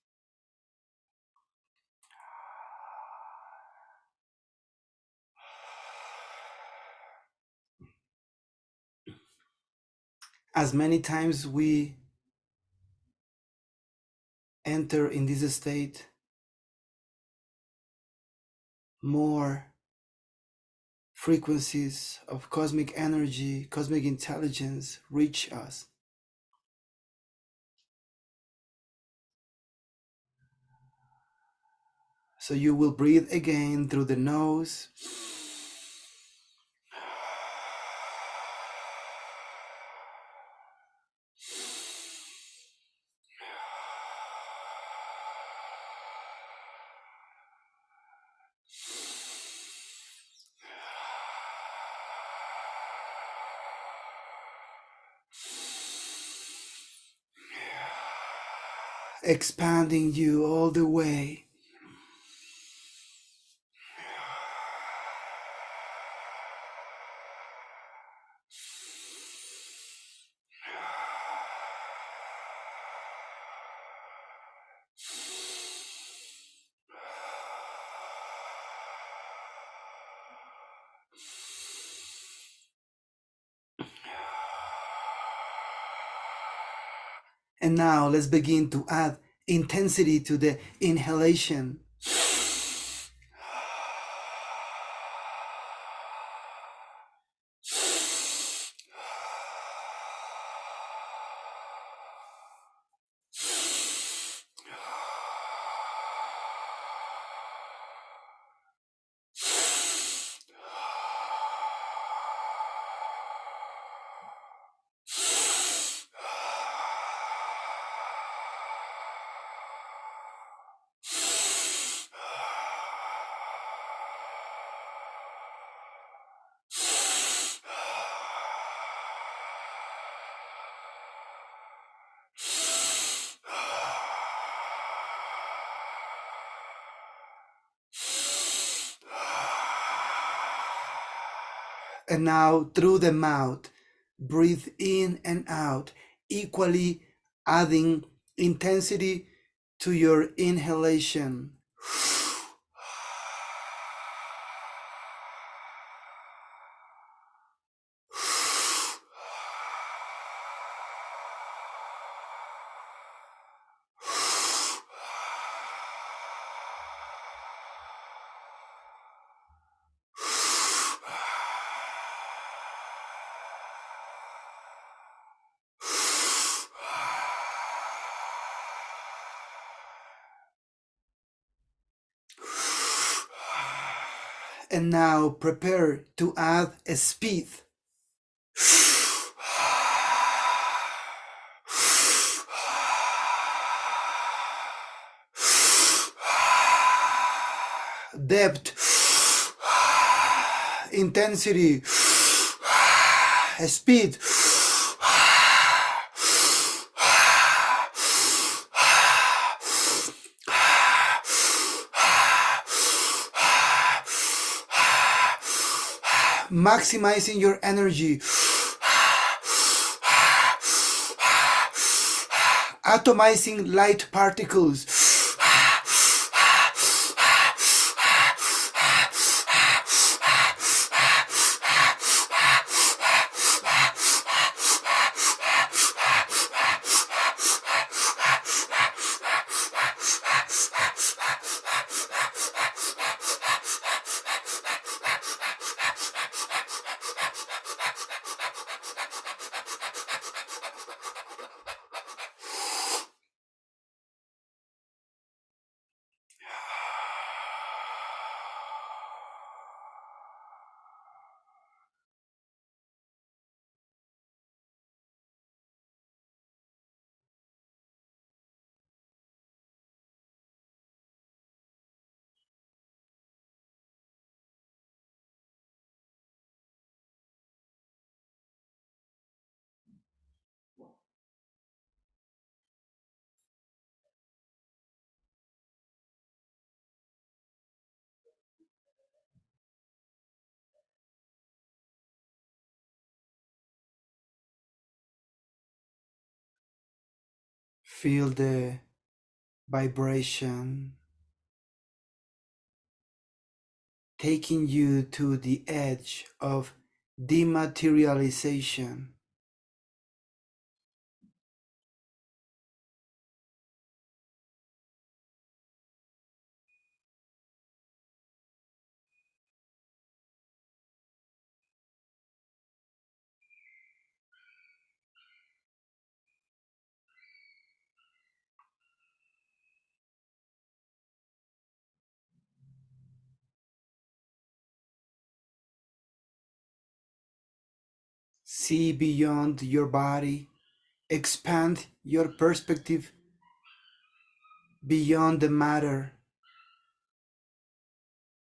As many times we enter in this state, more frequencies of cosmic energy, cosmic intelligence reach us. So you will breathe again through the nose. Expanding you all the way. And now let's begin to add intensity to the inhalation. And now through the mouth, breathe in and out, equally adding intensity to your inhalation. And now prepare to add a speed. Depth, intensity, speed. Maximizing your energy. Atomizing light particles. Feel the vibration taking you to the edge of dematerialization. See beyond your body, expand your perspective beyond the matter.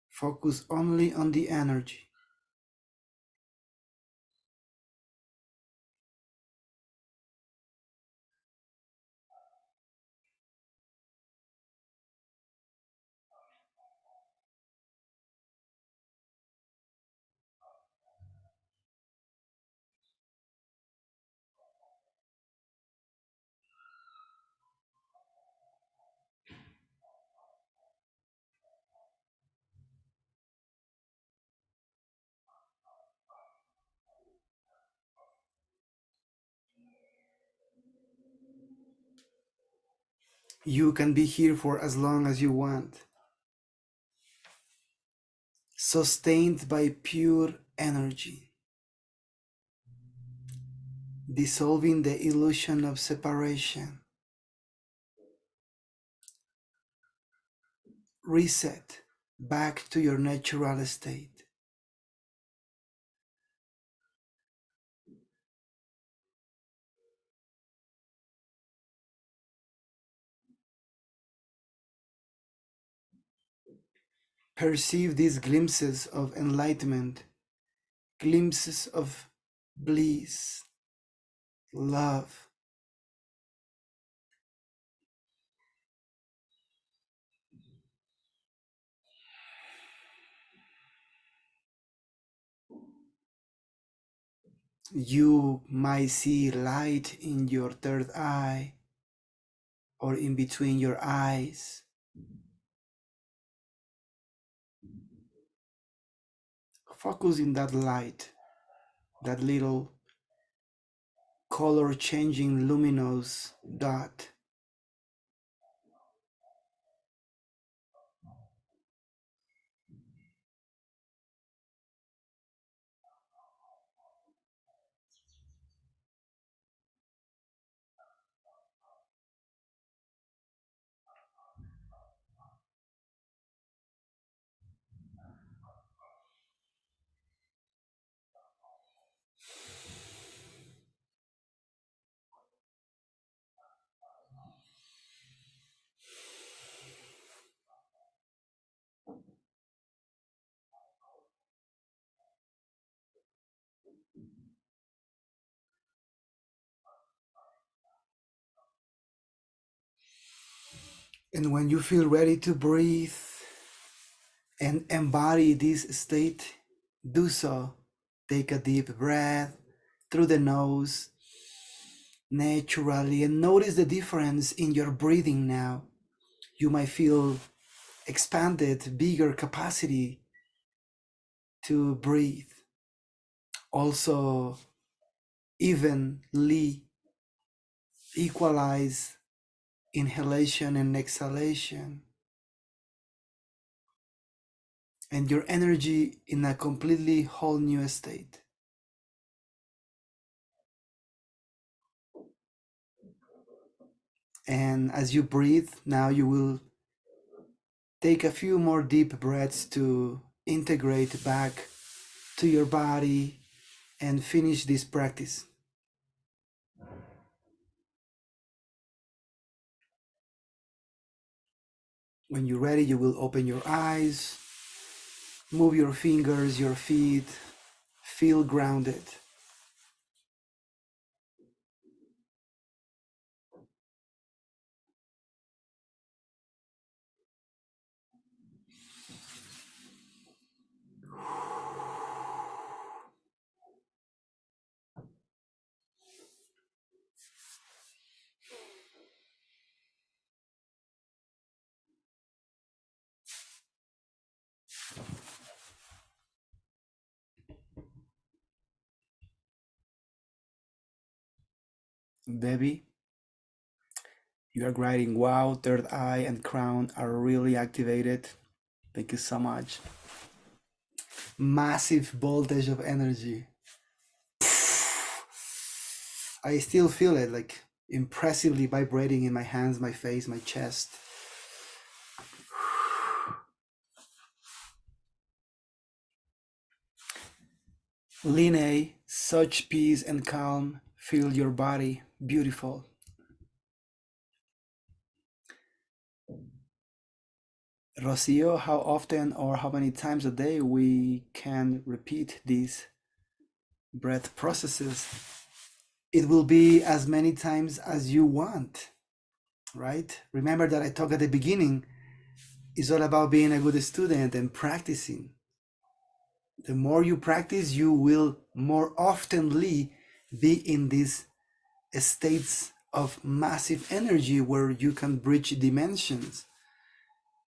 Focus only on the energy. You can be here for as long as you want, sustained by pure energy, dissolving the illusion of separation. Reset back to your natural state. Perceive these glimpses of enlightenment, glimpses of bliss, love. You might see light in your third eye or in between your eyes. Focus in that light, that little color changing luminous dot. And when you feel ready to breathe and embody this state, do so. Take a deep breath through the nose naturally and notice the difference in your breathing now. You might feel expanded, bigger capacity to breathe. Also, evenly equalize inhalation and exhalation, and your energy in a completely whole new state. And as you breathe, now you will take a few more deep breaths to integrate back to your body and finish this practice. When you're ready, you will open your eyes, move your fingers, your feet, feel grounded. Debbie, you are writing, wow, third eye and crown are really activated. Thank you so much. Massive voltage of energy. I still feel it like impressively vibrating in my hands, my face, my chest. Line, such peace and calm fill your body. Beautiful. Rocio, how often or how many times a day we can repeat these breath processes? It will be as many times as you want, right? Remember that I talked at the beginning, it's all about being a good student and practicing. The more you practice, you will more oftenly be in these states of massive energy where you can bridge dimensions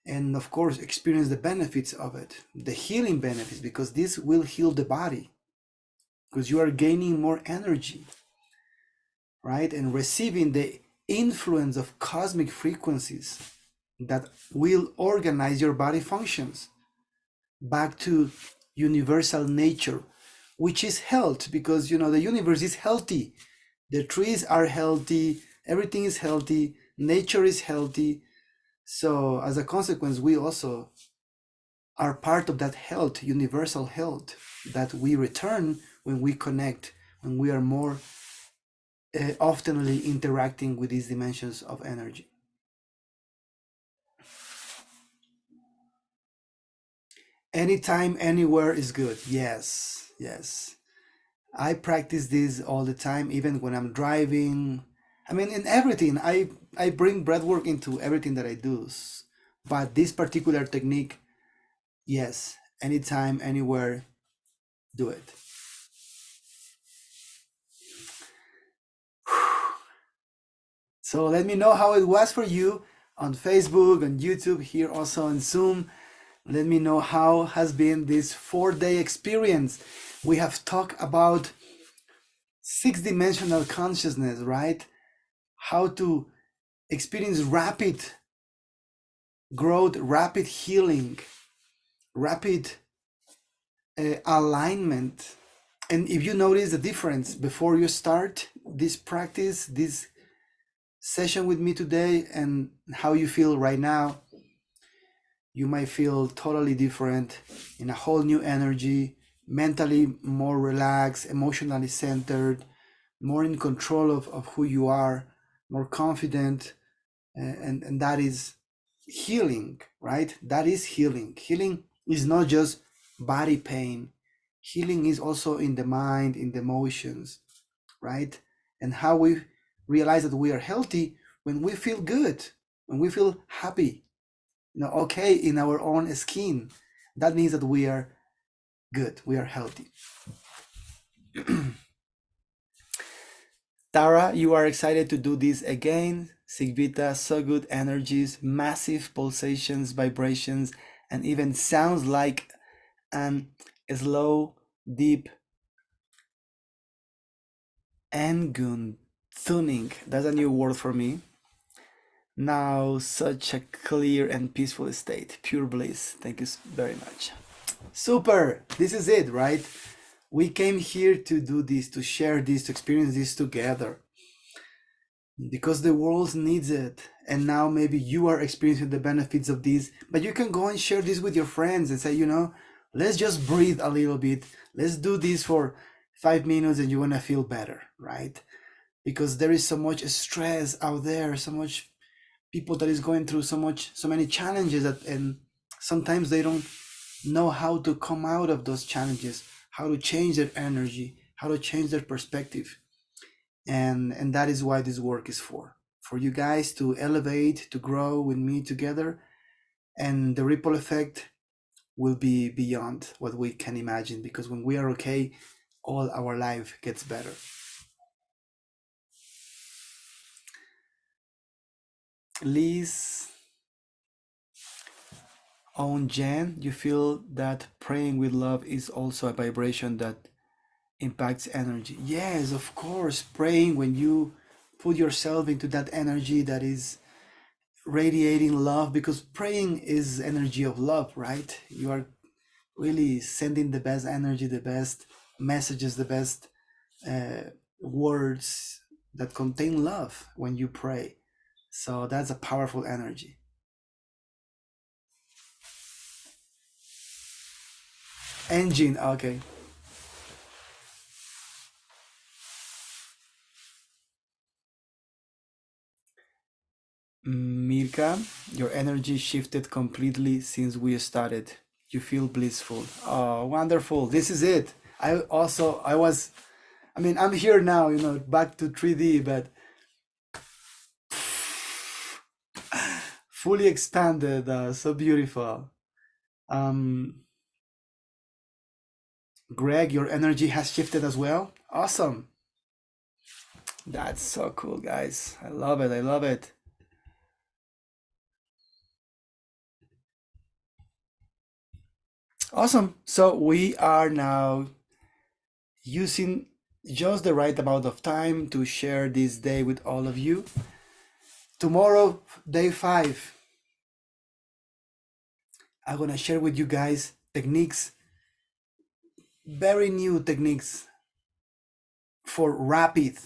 and of course experience the benefits of it, the healing benefits, because this will heal the body because you are gaining more energy, right? And receiving the influence of cosmic frequencies that will organize your body functions back to universal nature, which is health, because you know the universe is healthy, the trees are healthy, everything is healthy, nature is healthy. So as a consequence, we also are part of that health, universal health, that we return when we connect, when we are more oftenly interacting with these dimensions of energy. Anytime, anywhere is good. Yes, yes. I practice this all the time, even when I'm driving. I mean, in everything. I bring breath work into everything that I do. But this particular technique, yes, anytime, anywhere, do it. So let me know how it was for you on Facebook, on YouTube, here also on Zoom. Let me know how has been this 4-day experience. We have talked about 6-dimensional consciousness, right? How to experience rapid growth, rapid healing, rapid alignment. And if you notice the difference before you start this practice, this session with me today, and how you feel right now, you might feel totally different, in a whole new energy, mentally more relaxed, emotionally centered, more in control of who you are, more confident. And that is healing, right? That is healing. Healing is not just body pain. Healing is also in the mind, in the emotions, right? And how we realize that we are healthy when we feel good, when we feel happy, you know, okay in our own skin. That means that we are good, we are healthy. Tara, you are excited to do this again. Sigvita, so good energies, massive pulsations, vibrations, and even sounds like an slow, deep Ngun tuning. That's a new word for me. Now, such a clear and peaceful state, pure bliss. Thank you very much. Super, this is it, right? We came here to do this, to share this, to experience this together, because the world needs it. And now maybe you are experiencing the benefits of this, but you can go and share this with your friends and say, you know, let's just breathe a little bit. Let's do this for 5 minutes and you're gonna feel better, right? Because there is so much stress out there, so much people that is going through so many challenges that, and sometimes they don't know how to come out of those challenges, how to change their energy, how to change their perspective. And that is why this work is for you guys to elevate, to grow with me together. And the ripple effect will be beyond what we can imagine, because when we are okay, all our life gets better. Liz, on Jen, you feel that praying with love is also a vibration that impacts energy. Yes, of course, praying when you put yourself into that energy that is radiating love, because praying is energy of love, right? You are really sending the best energy, the best messages, the best words that contain love when you pray. So that's a powerful energy. Engine, okay. Mirka, your energy shifted completely since we started. You feel blissful. Oh, wonderful. This is it. I mean, I'm here now, back to 3D, but fully expanded. So beautiful. Um, Greg, your energy has shifted as well. Awesome. That's so cool, guys. I love it. I love it. Awesome. So we are now using just the right amount of time to share this day with all of you. Tomorrow, day 5, I'm going to share with you guys techniques, very new techniques for rapid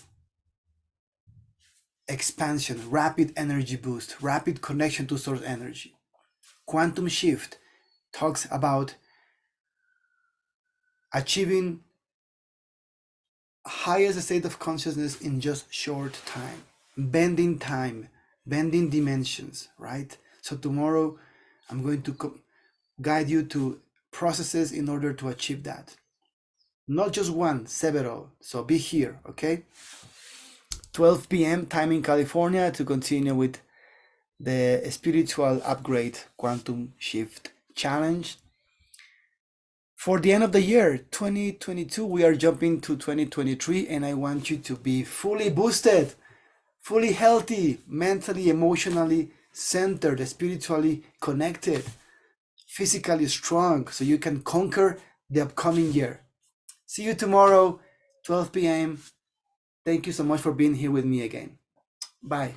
expansion, rapid energy boost, rapid connection to source energy. Quantum shift talks about achieving highest state of consciousness in just short time, bending dimensions, right? So tomorrow I'm going to guide you to processes in order to achieve that. Not just one, several. So be here, okay? 12 p.m. time in California to continue with the spiritual upgrade quantum shift challenge. For the end of the year 2022, we are jumping to 2023, and I want you to be fully boosted, fully healthy, mentally, emotionally centered, spiritually connected, physically strong, so you can conquer the upcoming year. See you tomorrow, 12 p.m. Thank you so much for being here with me again. Bye.